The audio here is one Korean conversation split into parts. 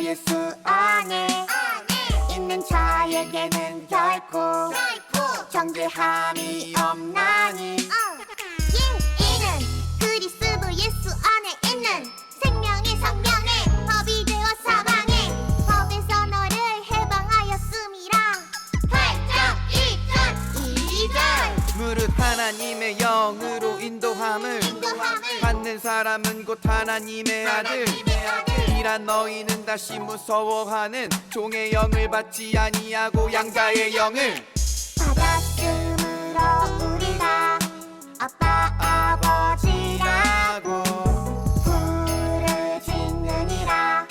예수 안에 있는 자에게는 결코 정죄함이 없나니 이는 그리스도 예수 안에 있는 생명의 성령의 법이 되어 사방의 법에서 너를 해방하였음이라. 8장 2절 무릇 하나님의 영으로 인도함을 받는 사람은 곧 하나님의 아들 이란 너희는 다시 무서워하는 종의 영을 받지 아니하고 양자의 영을 받았으므로 우리가 아빠 아버지라고 부르짖느니라.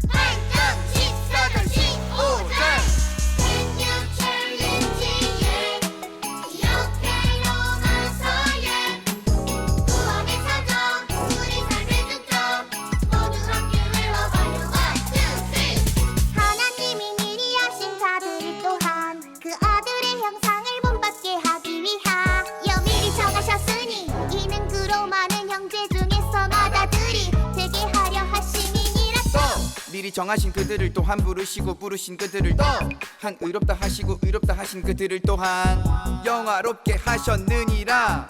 8장 14절 15절 Can you challenge 이렇게 로마서의 구원의 사정 우리 삶의 중점 모두 함께 외워봐요. 1, 2, 3 하나님이 미리 하신 자들을 또한 그 아들의 형상을 본받게 하기 위하여 미리 정하셨으니 이는 그로 많은 형제 중에서 마다들이 되게 하려 하심이니라. 미리 정하신 그들을 또한 부르시고 부르신 그들을 또한 의롭다 하시고 의롭다 하신 그들을 또한 영화롭게 하셨느니라.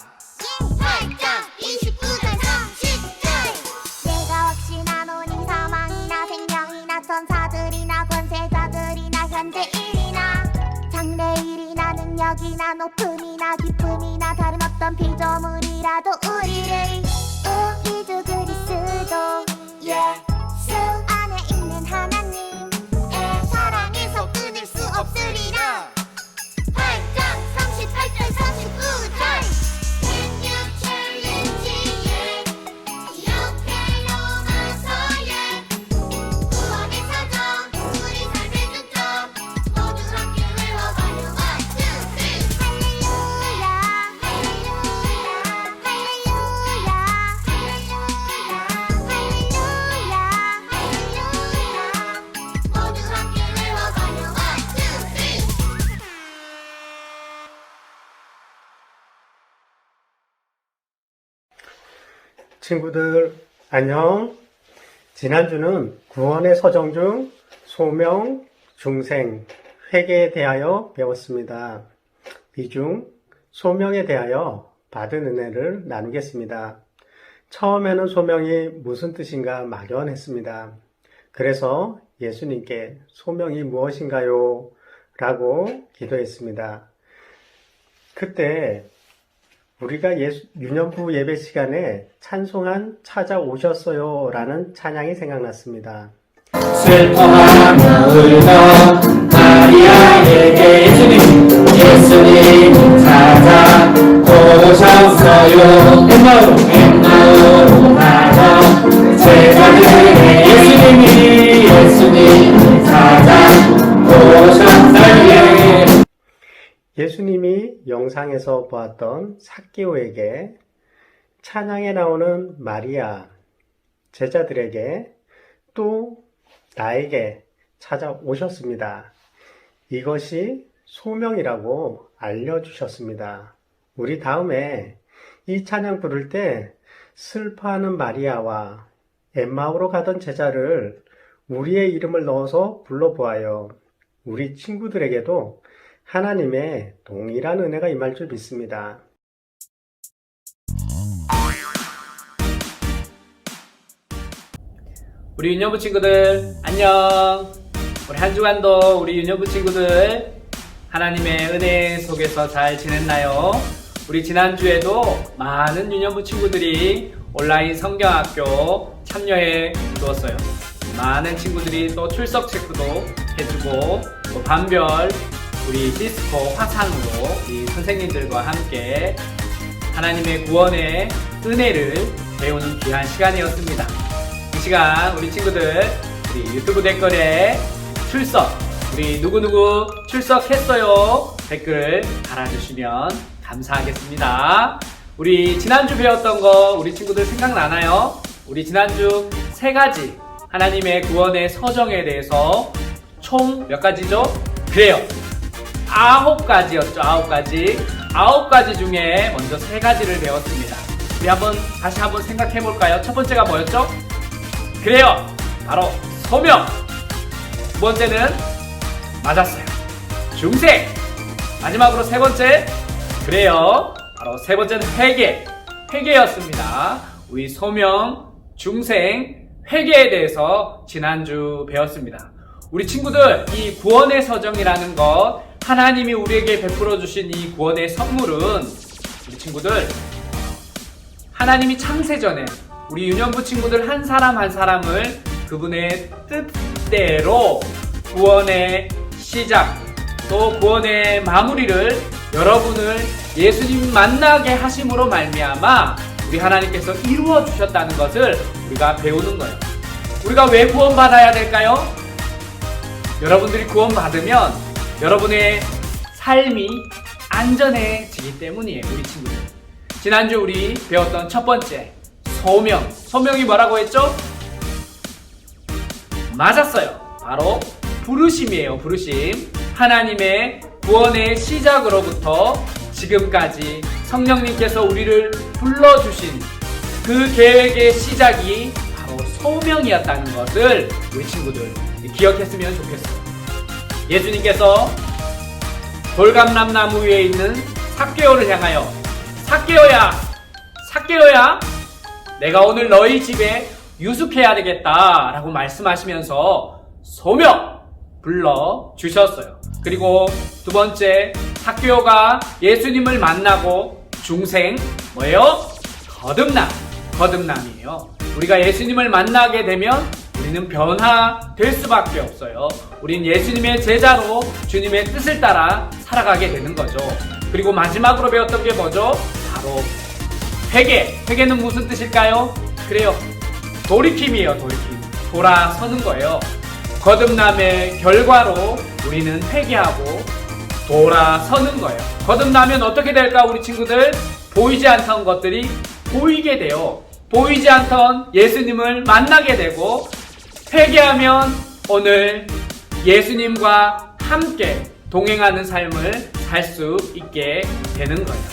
8장 29절 30절 내가 확신하노니 사망이나 생명이나 천사들이나 권세자들이나 현재일이나 장래일이나 능력이나 높음이나 기쁨이나 다른 어떤 피조물이라도 우리를 우리도 그리스도 예수 안에 있는 하나님의 사랑에서 끊을 수 없으리라. 8장 38절 39절 Can you challenge 이렇게 로마서의 구원의 사정 우리 삶의 중점 모두 함께 외워봐요. 1, 2, 3 할렐루야 할렐루야 할렐루야 할렐루야 할렐루야 모두 함께 외워봐요. 1, 2, 3 친구들 안녕. 지난주는 구원의 서정 중 소명, 중생, 회개에 대하여 배웠습니다. 이 중 소명에 대하여 받은 은혜를 나누겠습니다. 처음에는 소명이 무슨 뜻인가 막연했습니다. 그래서 예수님께 소명이 무엇인가요? 라고 기도했습니다. 그때 우리가 유년부 예배 시간에 찬송한 찾아오셨어요 라는 찬양이 생각났습니다. 슬퍼하며 울던 마리아에게 예수님 찾아오셨어요. 엠마오로 가던 제자들의 예수님 찾아오셨어요. 예수님이 영상에서 보았던 삭개오에게 찬양에 나오는 마리아, 제자들에게 또 나에게 찾아오셨습니다. 이것이 소명이라고 알려주셨습니다. 우리 다음에 이 찬양 부를 때 슬퍼하는 마리아와 엠마오로 가던 제자를 우리의 이름을 넣어서 불러보아요. 우리 친구들에게도 하나님의 동일한 은혜가 임할 줄 믿습니다. 우리 유년부 친구들 안녕. 우리 한 주간도 우리 유년부 친구들 하나님의 은혜 속에서 잘 지냈나요? 우리 지난주에도 많은 유년부 친구들이 온라인 성경학교 참여해 주었어요. 많은 친구들이 또 출석 체크도 해주고 또 반별 우리 디스코 화상으로 우리 선생님들과 함께 하나님의 구원의 은혜를 배우는 귀한 시간이었습니다. 이 시간 우리 친구들 우리 유튜브 댓글에 출석 우리 누구누구 출석했어요 댓글 달아주시면 감사하겠습니다. 우리 지난주 배웠던 거 우리 친구들 생각나나요? 우리 지난주 3가지 하나님의 구원의 서정에 대해서 총 몇 가지죠? 그래요. 9가지였죠. 9가지. 9가지 중에 먼저 3가지를 배웠습니다. 우리 다시 한번 생각해 볼까요? 첫 번째가 뭐였죠? 그래요. 바로 소명. 두 번째는 맞았어요. 중생. 마지막으로 3번째. 그래요. 바로 3번째는 회개였습니다. 우리 소명, 중생, 회개에 대해서 지난주 배웠습니다. 우리 친구들, 이 구원의 서정이라는 것, 하나님이 우리에게 베풀어 주신 이 구원의 선물은 우리 친구들, 하나님이 창세전에 우리 유년부 친구들 한 사람 한 사람을 그분의 뜻대로 구원의 시작, 또 구원의 마무리를 여러분을 예수님 만나게 하심으로 말미암아 우리 하나님께서 이루어 주셨다는 것을 우리가 배우는 거예요. 우리가 왜 구원받아야 될까요? 여러분들이 구원받으면 여러분의 삶이 안전해지기 때문이에요. 우리 친구들. 지난주 우리 배웠던 첫 번째 소명. 소명이 뭐라고 했죠? 맞았어요. 바로 부르심이에요. 부르심. 하나님의 구원의 시작으로부터 지금까지 성령님께서 우리를 불러주신 그 계획의 시작이 바로 소명이었다는 것을 우리 친구들 기억했으면 좋겠어요. 예수님께서 돌감람나무 위에 있는 삭개오를 향하여 삭개오야 내가 오늘 너희 집에 유숙해야 되겠다 라고 말씀하시면서 소명 불러주셨어요. 그리고 두 번째, 삭개오가 예수님을 만나고 중생, 뭐예요? 거듭남이에요. 우리가 예수님을 만나게 되면 우리는 변화될 수밖에 없어요. 우린 예수님의 제자로 주님의 뜻을 따라 살아가게 되는 거죠. 그리고 마지막으로 배웠던 게 뭐죠? 바로 회개는 무슨 뜻일까요? 그래요. 돌이킴이에요. 돌아서는 거예요. 거듭남의 결과로 우리는 회개하고 돌아서는 거예요. 거듭나면 어떻게 될까, 우리 친구들? 보이지 않던 것들이 보이게 돼요. 보이지 않던 예수님을 만나게 되고, 회개하면 오늘 예수님과 함께 동행하는 삶을 살 수 있게 되는 거예요.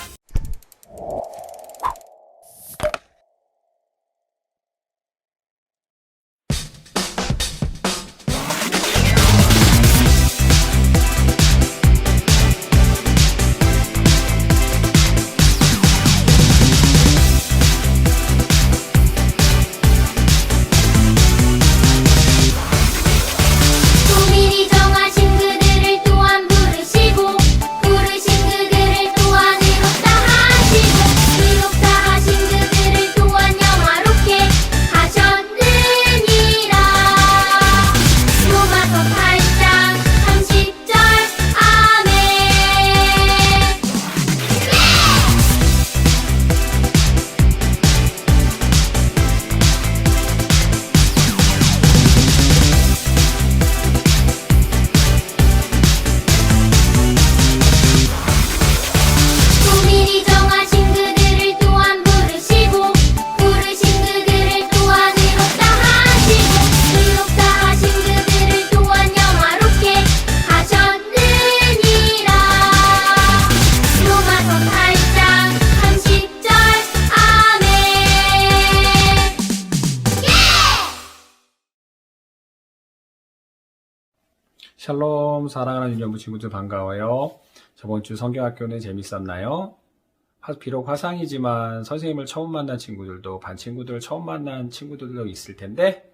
미리 정하신 그들을 또한 부르시고 부르신 그들을 또한 의롭다 하시고 의롭다 하신 그들을 또한 영화롭게 하셨느니라. 로마서 8장 30절 아멘. 또 미리 정하신 그들을 또한 부르시고 부르신 그들을 또한 의롭다 하시고 의롭다 하신 그들을 또한 영화롭게 하셨느니라. 로마서 8장 30절 아멘. 샬롬, 사랑하는 유년부 친구들 반가워요. 저번 주 성경학교는 재밌었나요? 비록 화상이지만 선생님을 처음 만난 친구들도, 반 친구들을 처음 만난 친구들도 있을 텐데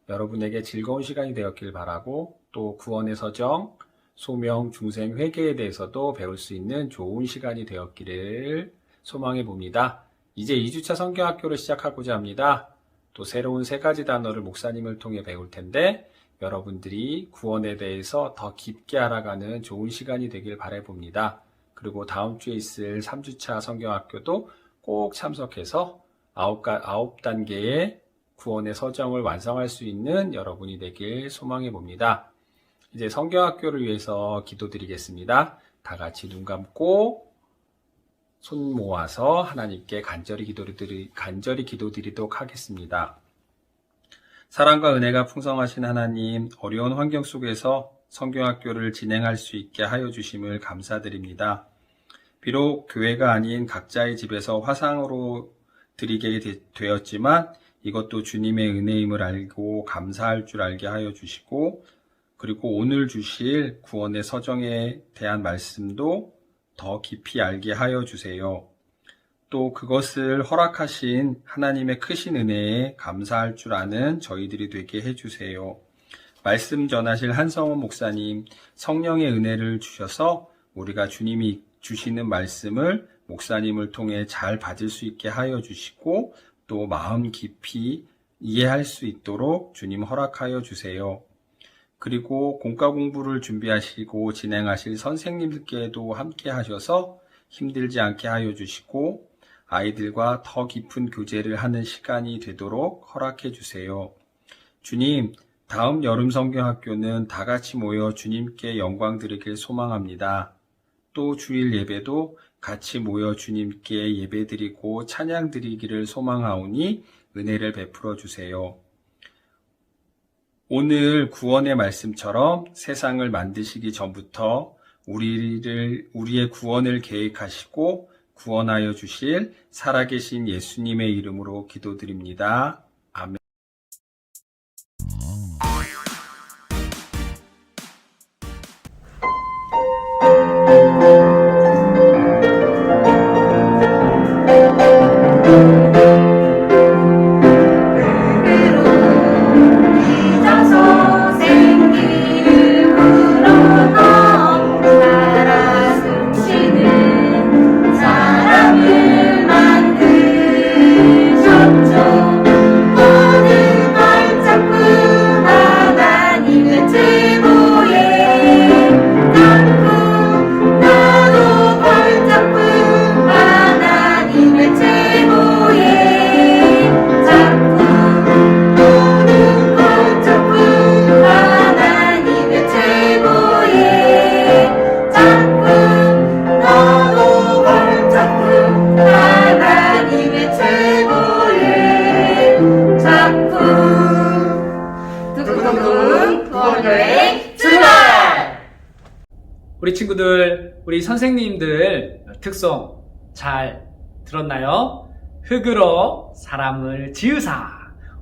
여러분에게 즐거운 시간이 되었길 바라고, 또 구원의 서정, 소명, 중생, 회개에 대해서도 배울 수 있는 좋은 시간이 되었기를 소망해 봅니다. 이제 2주차 성경학교를 시작하고자 합니다. 또 새로운 3가지 단어를 목사님을 통해 배울 텐데 여러분들이 구원에 대해서 더 깊게 알아가는 좋은 시간이 되길 바라봅니다. 그리고 다음 주에 있을 3주차 성경학교도 꼭 참석해서 9단계의 구원의 서정을 완성할 수 있는 여러분이 되길 소망해 봅니다. 이제 성경학교를 위해서 기도드리겠습니다. 다 같이 눈 감고 손 모아서 하나님께 간절히 기도드리도록 하겠습니다. 사랑과 은혜가 풍성하신 하나님, 어려운 환경 속에서 성경학교를 진행할 수 있게 하여 주심을 감사드립니다. 비록 교회가 아닌 각자의 집에서 화상으로 드리게 되었지만 이것도 주님의 은혜임을 알고 감사할 줄 알게 하여 주시고, 그리고 오늘 주실 구원의 서정에 대한 말씀도 더 깊이 알게 하여 주세요. 또 그것을 허락하신 하나님의 크신 은혜에 감사할 줄 아는 저희들이 되게 해주세요. 말씀 전하실 한성원 목사님, 성령의 은혜를 주셔서 우리가 주님이 주시는 말씀을 목사님을 통해 잘 받을 수 있게 하여 주시고, 또 마음 깊이 이해할 수 있도록 주님 허락하여 주세요. 그리고 공과 공부를 준비하시고 진행하실 선생님들께도 함께 하셔서 힘들지 않게 하여 주시고, 아이들과 더 깊은 교제를 하는 시간이 되도록 허락해 주세요. 주님, 다음 여름 성경학교는 다 같이 모여 주님께 영광 드리길 소망합니다. 또 주일 예배도 같이 모여 주님께 예배드리고 찬양 드리기를 소망하오니 은혜를 베풀어 주세요. 오늘 구원의 말씀처럼 세상을 만드시기 전부터 우리의 구원을 계획하시고 구원하여 주실 살아계신 예수님의 이름으로 기도드립니다. 아멘. 잊어서 생기를 불어넣어 살아 숨쉬는 사람을 만드셨죠. 모든 걸 잡고 하나님의 제보에 담고, 나도 걸 잡고 하나님의 제보에 잡고, 모든 걸 잡고 하나님의 제보에 잡고, 너도 걸 잡고 하나님의 제보에 잡고. 두근두근 구원여행 출발! 우리 친구들, 우리 선생님들 특성 잘 들었나요? 흙으로 사람을 지으사.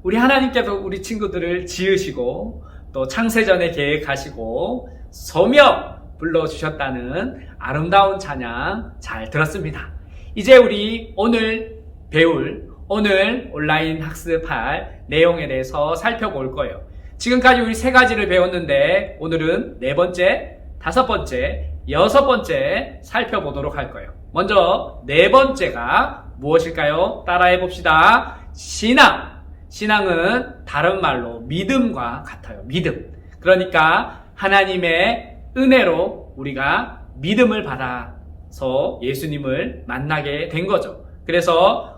우리 하나님께서 우리 친구들을 지으시고 또 창세전에 계획하시고 소명 불러주셨다는 아름다운 찬양 잘 들었습니다. 이제 우리 오늘 배울, 오늘 온라인 학습할 내용에 대해서 살펴볼 거예요. 지금까지 우리 3가지를 배웠는데 오늘은 4번째, 5번째, 6번째 살펴보도록 할 거예요. 먼저 4번째가 무엇일까요? 따라해 봅시다. 신앙. 신앙은 다른 말로 믿음과 같아요. 믿음. 그러니까 하나님의 은혜로 우리가 믿음을 받아서 예수님을 만나게 된 거죠. 그래서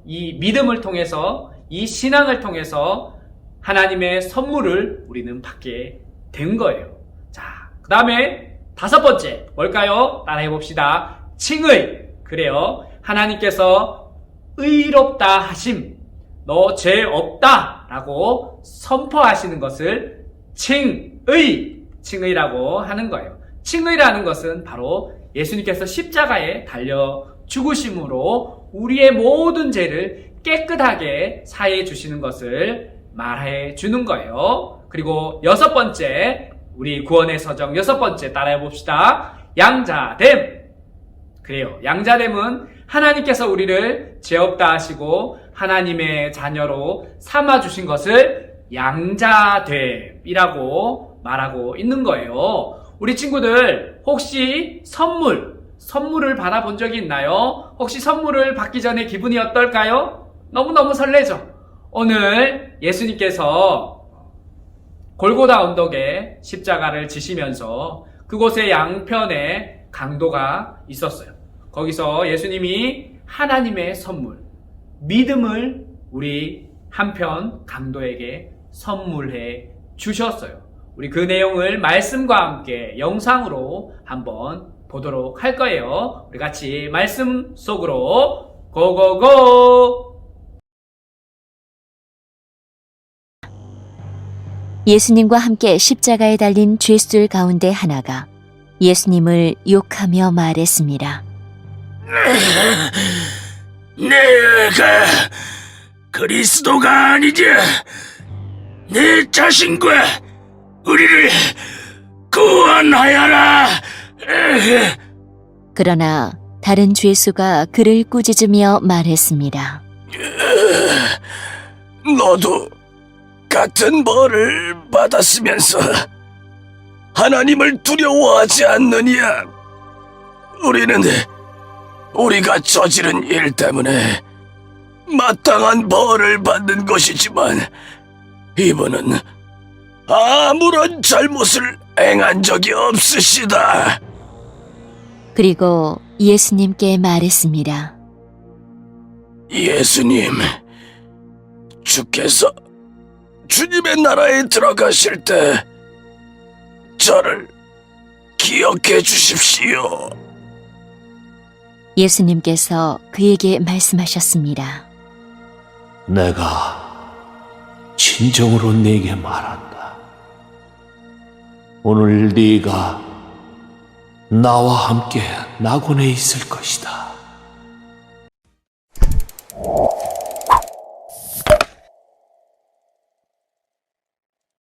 이 믿음을 통해서, 이 신앙을 통해서 하나님의 선물을 우리는 받게 된 거예요. 자, 그 다음에 5번째 뭘까요? 따라해 봅시다. 칭의. 그래요. 하나님께서 의롭다 하심, 너 죄 없다 라고 선포하시는 것을 칭의라고 하는 거예요. 칭의라는 것은 바로 예수님께서 십자가에 달려 죽으심으로 우리의 모든 죄를 깨끗하게 사해 주시는 것을 말해 주는 거예요. 그리고 6번째, 우리 구원의 서정 6번째 따라해 봅시다. 양자됨. 그래요. 양자됨은 하나님께서 우리를 죄 없다 하시고 하나님의 자녀로 삼아 주신 것을 양자됨이라고 말하고 있는 거예요. 우리 친구들 혹시 선물을 받아본 적이 있나요? 혹시 선물을 받기 전에 기분이 어떨까요? 너무너무 설레죠. 오늘 예수님께서 골고다 언덕에 십자가를 지시면서 그곳의 양편에 강도가 있었어요. 거기서 예수님이 하나님의 선물, 믿음을 우리 한편 강도에게 선물해 주셨어요. 우리 그 내용을 말씀과 함께 영상으로 한번 보도록 할 거예요. 우리 같이 말씀 속으로 고고고! 예수님과 함께 십자가에 달린 죄수들 가운데 하나가 예수님을 욕하며 말했습니다. 내가 그리스도가 아니냐? 내 자신과 우리를 구원하여라. 그러나 다른 죄수가 그를 꾸짖으며 말했습니다. 너도 같은 벌을 받았으면서 하나님을 두려워하지 않느냐? 우리는 우리가 저지른 일 때문에 마땅한 벌을 받는 것이지만 이분은 아무런 잘못을 행한 적이 없으시다. 그리고 예수님께 말했습니다. 예수님, 주께서 주님의 나라에 들어가실 때 저를 기억해 주십시오. 예수님께서 그에게 말씀하셨습니다. 내가 진정으로 네게 말한다. 오늘 네가 나와 함께 낙원에 있을 것이다.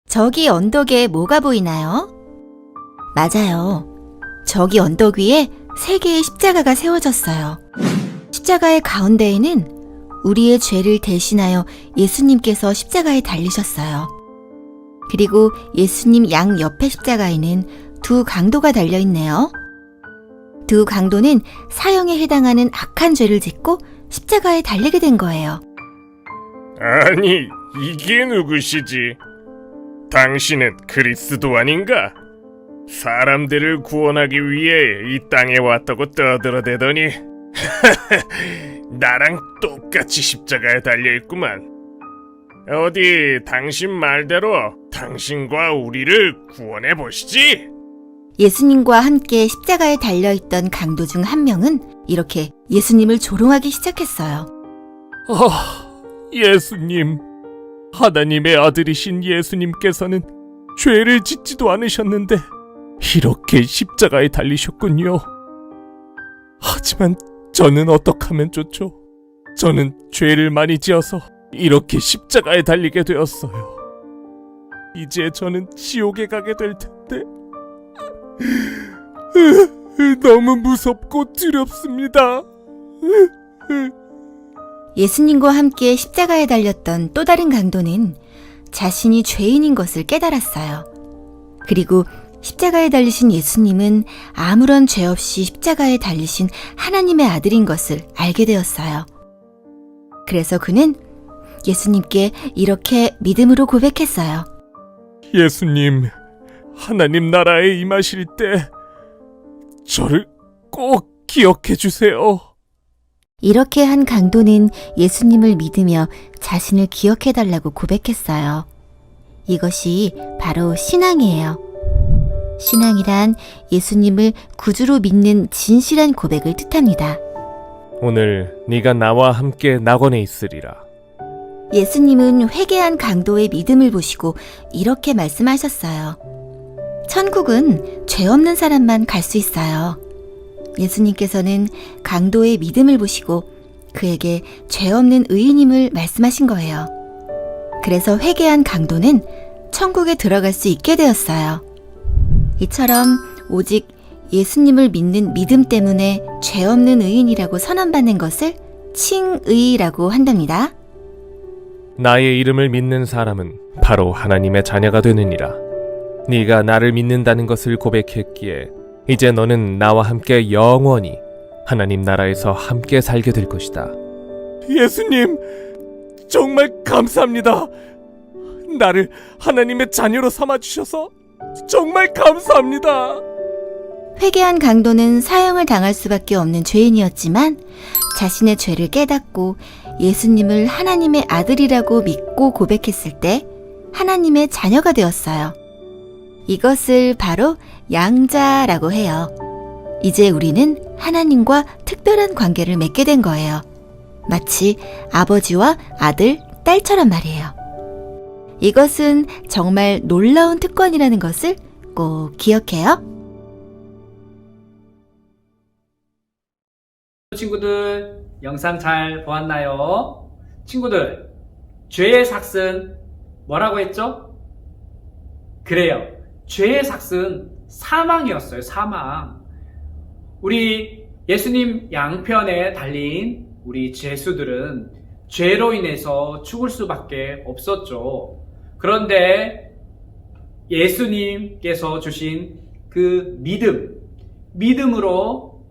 저기 언덕에 뭐가 보이나요? 맞아요. 저기 언덕 위에 3개의 십자가가 세워졌어요. 십자가의 가운데에는 우리의 죄를 대신하여 예수님께서 십자가에 달리셨어요. 그리고 예수님 양 옆에 십자가에는 2 강도가 달려있네요. 2 강도는 사형에 해당하는 악한 죄를 짓고 십자가에 달리게 된 거예요. 아니, 이게 누구시지? 당신은 그리스도 아닌가? 사람들을 구원하기 위해 이 땅에 왔다고 떠들어대더니 나랑 똑같이 십자가에 달려있구만. 어디 당신 말대로 당신과 우리를 구원해보시지? 예수님과 함께 십자가에 달려있던 강도 중 한 명은 이렇게 예수님을 조롱하기 시작했어요. 예수님, 하나님의 아들이신 예수님께서는 죄를 짓지도 않으셨는데 이렇게 십자가에 달리셨군요. 하지만 저는 어떡하면 좋죠? 저는 죄를 많이 지어서 이렇게 십자가에 달리게 되었어요. 이제 저는 지옥에 가게 될 텐데 너무 무섭고 두렵습니다. 예수님과 함께 십자가에 달렸던 또 다른 강도는 자신이 죄인인 것을 깨달았어요. 그리고 십자가에 달리신 예수님은 아무런 죄 없이 십자가에 달리신 하나님의 아들인 것을 알게 되었어요. 그래서 그는 예수님께 이렇게 믿음으로 고백했어요. 예수님, 하나님 나라에 임하실 때 저를 꼭 기억해 주세요. 이렇게 한 강도는 예수님을 믿으며 자신을 기억해달라고 고백했어요. 이것이 바로 신앙이에요. 신앙이란 예수님을 구주로 믿는 진실한 고백을 뜻합니다. 오늘 네가 나와 함께 낙원에 있으리라. 예수님은 회개한 강도의 믿음을 보시고 이렇게 말씀하셨어요. 천국은 죄 없는 사람만 갈 수 있어요. 예수님께서는 강도의 믿음을 보시고 그에게 죄 없는 의인임을 말씀하신 거예요. 그래서 회개한 강도는 천국에 들어갈 수 있게 되었어요. 이처럼 오직 예수님을 믿는 믿음 때문에 죄 없는 의인이라고 선언받는 것을 칭의라고 한답니다. 나의 이름을 믿는 사람은 바로 하나님의 자녀가 되느니라. 네가 나를 믿는다는 것을 고백했기에 이제 너는 나와 함께 영원히 하나님 나라에서 함께 살게 될 것이다. 예수님, 정말 감사합니다. 나를 하나님의 자녀로 삼아주셔서 정말 감사합니다. 회개한 강도는 사형을 당할 수밖에 없는 죄인이었지만 자신의 죄를 깨닫고 예수님을 하나님의 아들이라고 믿고 고백했을 때 하나님의 자녀가 되었어요. 이것을 바로 양자라고 해요. 이제 우리는 하나님과 특별한 관계를 맺게 된 거예요. 마치 아버지와 아들, 딸처럼 말이에요. 이것은 정말 놀라운 특권이라는 것을 꼭 기억해요. 친구들, 영상 잘 보았나요? 친구들, 죄의 삭은 뭐라고 했죠? 그래요. 죄의 삭은 사망이었어요. 사망. 우리 예수님 양편에 달린 우리 죄수들은 죄로 인해서 죽을 수밖에 없었죠. 그런데 예수님께서 주신 그 믿음으로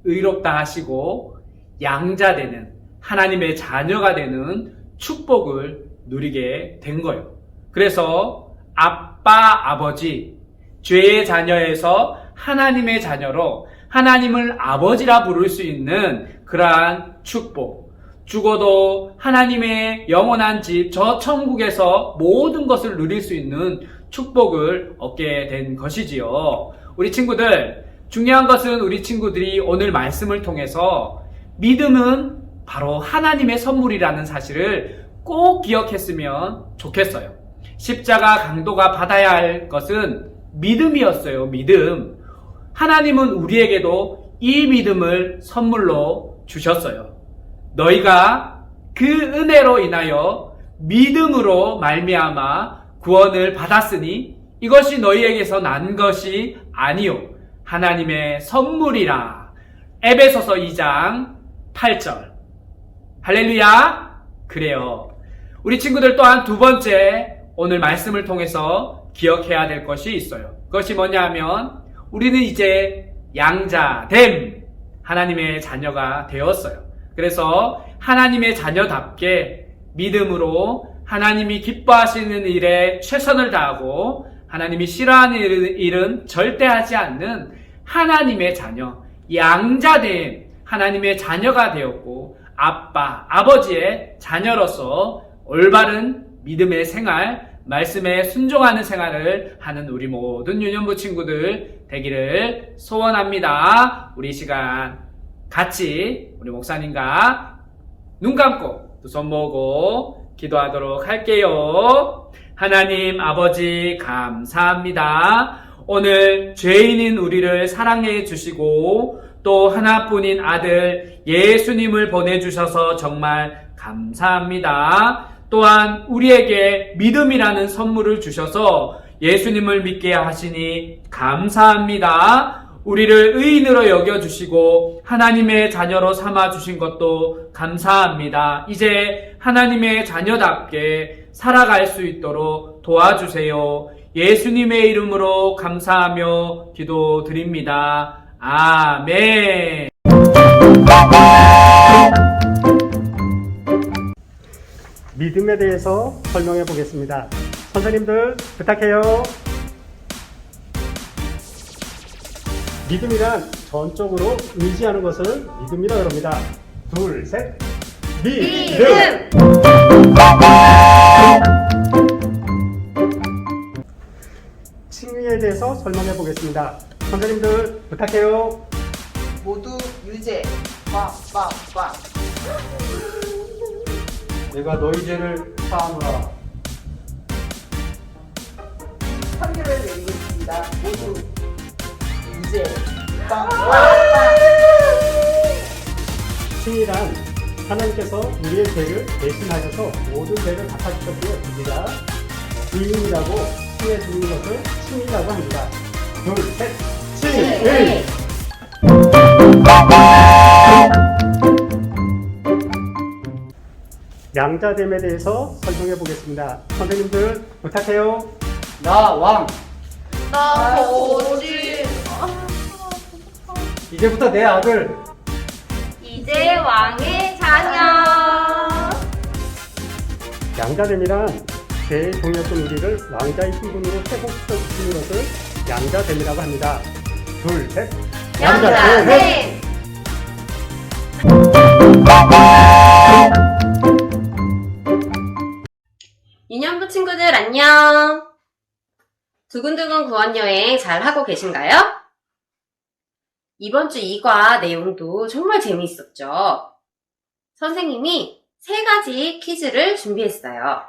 의롭다 하시고 양자되는 하나님의 자녀가 되는 축복을 누리게 된 거예요. 그래서 아빠, 아버지, 죄의 자녀에서 하나님의 자녀로 하나님을 아버지라 부를 수 있는 그러한 축복, 죽어도 하나님의 영원한 집, 저 천국에서 모든 것을 누릴 수 있는 축복을 얻게 된 것이지요. 우리 친구들, 중요한 것은 우리 친구들이 오늘 말씀을 통해서 믿음은 바로 하나님의 선물이라는 사실을 꼭 기억했으면 좋겠어요. 십자가 강도가 받아야 할 것은 믿음이었어요. 믿음. 하나님은 우리에게도 이 믿음을 선물로 주셨어요. 너희가 그 은혜로 인하여 믿음으로 말미암아 구원을 받았으니 이것이 너희에게서 난 것이 아니요 하나님의 선물이라. 에베소서 2장 8절. 할렐루야. 그래요. 우리 친구들 또한 두 번째 오늘 말씀을 통해서 기억해야 될 것이 있어요. 그것이 뭐냐 하면 우리는 이제 양자됨, 하나님의 자녀가 되었어요. 그래서 하나님의 자녀답게 믿음으로 하나님이 기뻐하시는 일에 최선을 다하고 하나님이 싫어하는 일은 절대 하지 않는 하나님의 자녀, 양자된 하나님의 자녀가 되었고 아빠, 아버지의 자녀로서 올바른 믿음의 생활, 말씀에 순종하는 생활을 하는 우리 모든 유년부 친구들 되기를 소원합니다. 우리 시간 같이 우리 목사님과 눈 감고 두 손 모으고 기도하도록 할게요. 하나님 아버지 감사합니다. 오늘 죄인인 우리를 사랑해 주시고 또 하나뿐인 아들 예수님을 보내주셔서 정말 감사합니다. 또한 우리에게 믿음이라는 선물을 주셔서 예수님을 믿게 하시니 감사합니다. 우리를 의인으로 여겨주시고 하나님의 자녀로 삼아주신 것도 감사합니다. 이제 하나님의 자녀답게 살아갈 수 있도록 도와주세요. 예수님의 이름으로 감사하며 기도드립니다. 아멘. 믿음에 대해서 설명해 보겠습니다. 선생님들 부탁해요. 믿음이란 전적으로 의지하는 것을 믿음이라고 합니다. 둘, 셋. 믿음! 칭의에 대해서 설명해 보겠습니다. 선생님들 부탁해요. 모두 유죄. 꽉꽉꽉. 내가 너희 죄를 사하노라. 판결을 내리겠습니다. 모두 유죄. 칭의란 하나님께서 우리의 죄를 대신하셔서 모든 죄를 갚아주셨기에 우리가 의인이라고 칭해 주는 것을 칭의라고 합니다. 둘, 셋, 칭의! 양자됨에 대해서 설명해 보겠습니다. 선생님들 부탁해요. 나 왕. 나 거지. 이제부터 내 아들. 이제 왕의 자녀. 양자됨이란 죄의 종이었던 우리를 왕자의 신분으로 회복시켜주시는 것을 양자됨이라고 합니다. 둘, 셋. 양자됨. 유년부 친구들 안녕. 두근두근 구원여행 잘 하고 계신가요? 이번 주 2과 내용도 정말 재미있었죠. 선생님이 3가지 퀴즈를 준비했어요.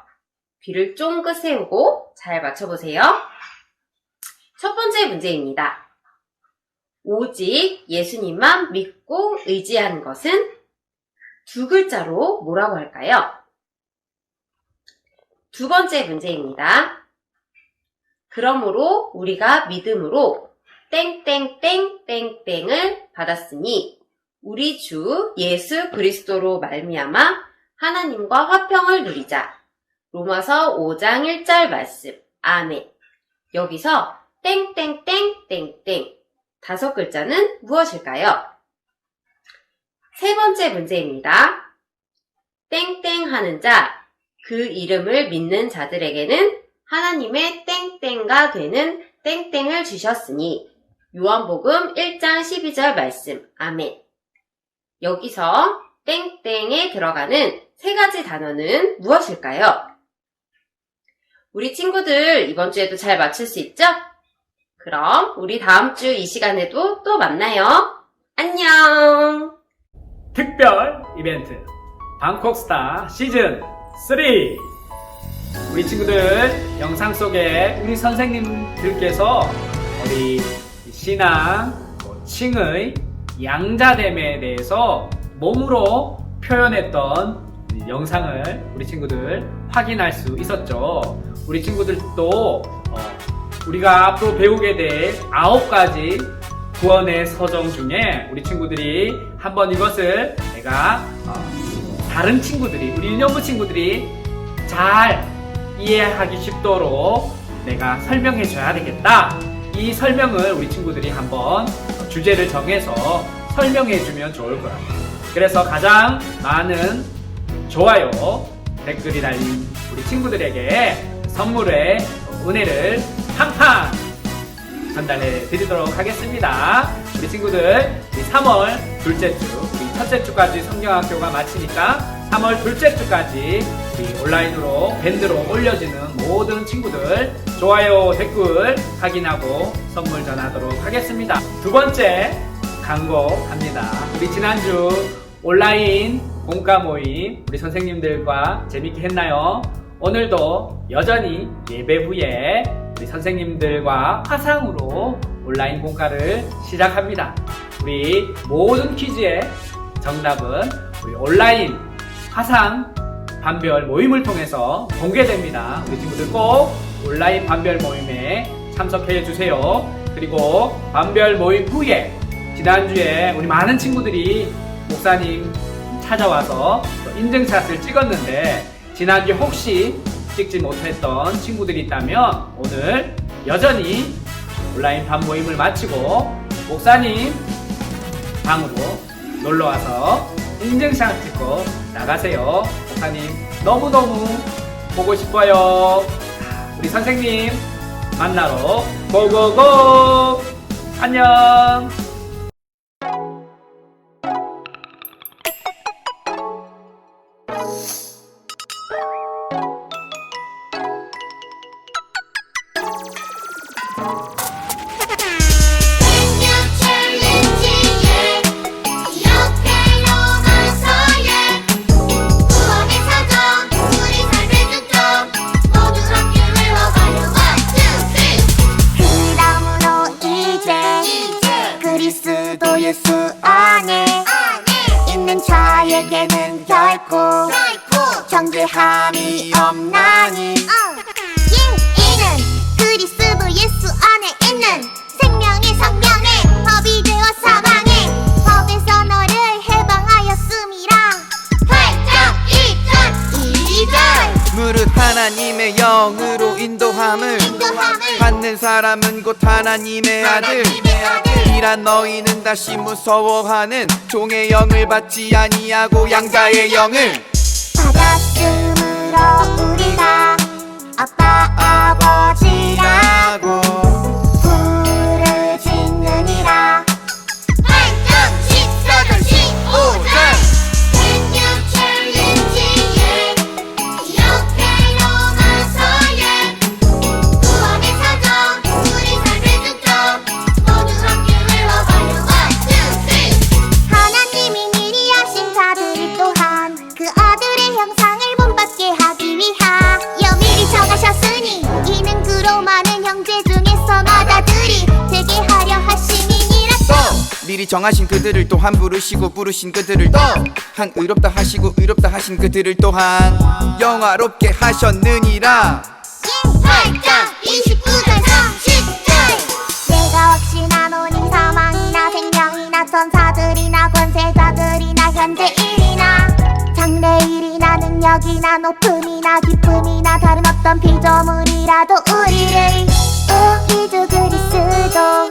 귀를 쫑긋 세우고 잘 맞춰보세요. 첫 번째 문제입니다. 오직 예수님만 믿고 의지하는 것은 2글자로 뭐라고 할까요? 두 번째 문제입니다. 그러므로 우리가 믿음으로 땡땡땡땡땡을 받았으니 우리 주 예수 그리스도로 말미암아 하나님과 화평을 누리자. 로마서 5장 1절 말씀. 아멘. 여기서 땡땡땡땡땡 5글자는 무엇일까요? 세 번째 문제입니다. 땡땡 하는 자, 그 이름을 믿는 자들에게는 하나님의 땡땡가 되는 땡땡을 주셨으니 요한복음 1장 12절 말씀. 아멘. 여기서 땡땡에 들어가는 3가지 단어는 무엇일까요? 우리 친구들 이번 주에도 잘 맞출 수 있죠? 그럼 우리 다음 주 이 시간에도 또 만나요. 안녕! 특별 이벤트 방콕스타 시즌 3. 우리 친구들 영상 속에 우리 선생님들께서 우리 신앙, 칭의, 양자됨에 대해서 몸으로 표현했던 영상을 우리 친구들 확인할 수 있었죠. 우리 친구들도 우리가 앞으로 배우게 될 9가지 구원의 서정 중에 우리 친구들이 한번 이것을 내가 다른 친구들이, 우리 유년부 친구들이 잘 이해하기 쉽도록 내가 설명해 줘야 되겠다. 이 설명을 우리 친구들이 한번 주제를 정해서 설명해 주면 좋을 거야. 그래서 가장 많은 좋아요, 댓글이 달린 우리 친구들에게 선물의 은혜를 팡팡 전달해 드리도록 하겠습니다. 우리 친구들, 우리 3월 둘째 주, 우리 첫째 주까지 성경학교가 마치니까 3월 둘째 주까지 우리 온라인으로 밴드로 올려지는 모든 친구들 좋아요, 댓글 확인하고 선물 전하도록 하겠습니다. 두 번째 광고 합니다. 우리 지난주 온라인 공과 모임 우리 선생님들과 재밌게 했나요? 오늘도 여전히 예배 후에 우리 선생님들과 화상으로 온라인 공과를 시작합니다. 우리 모든 퀴즈의 정답은 우리 온라인 화상 반별 모임을 통해서 공개됩니다. 우리 친구들 꼭 온라인 반별 모임에 참석해 주세요. 그리고 반별 모임 후에 지난주에 우리 많은 친구들이 목사님 찾아와서 인증샷을 찍었는데 지난주에 혹시 찍지 못했던 친구들이 있다면 오늘 여전히 온라인 반 모임을 마치고 목사님 방으로 놀러와서 인증샷 찍고 나가세요. 목사님 너무너무 보고 싶어요. 우리 선생님 만나러 고고고! 안녕! 그리스도 예수 안에 있는 자에게는 결코 정죄함이 없나니 이는 그리스도 예수 안에 있는 생명의 성령의 법이 되어 사방에 법에서 너를 해방하였음이라. 8장 2절 무릇 하나님의 영으로 인도함을 받는 사람은 곧 하나님의 아들. 이란 너희는 다시 무서워하는 종의 영을 받지 아니하고 양자의 영을 받았으므로 우리가 아빠 아버지라고 부르짖느니라. 8장 14절 15절 생명 챌린지에 기억해 로마서에 구원의 사정 우리 삶의 중점 모두 함께 외워봐요. 1, 미리 정하신 그들을 또한 부르시고 부르신 그들을 또한 의롭다 하시고 의롭다 하신 그들을 또한 영화롭게 하셨느니라. 8장 29절 30절 내가 확신하노니 사망이나 생명이나 천사들이나 권세자들이나 현재일이나 장래일이나 능력이나 높음이나 깊음이나 다른 어떤 피조물이라도 우리를 우리 주 그리스도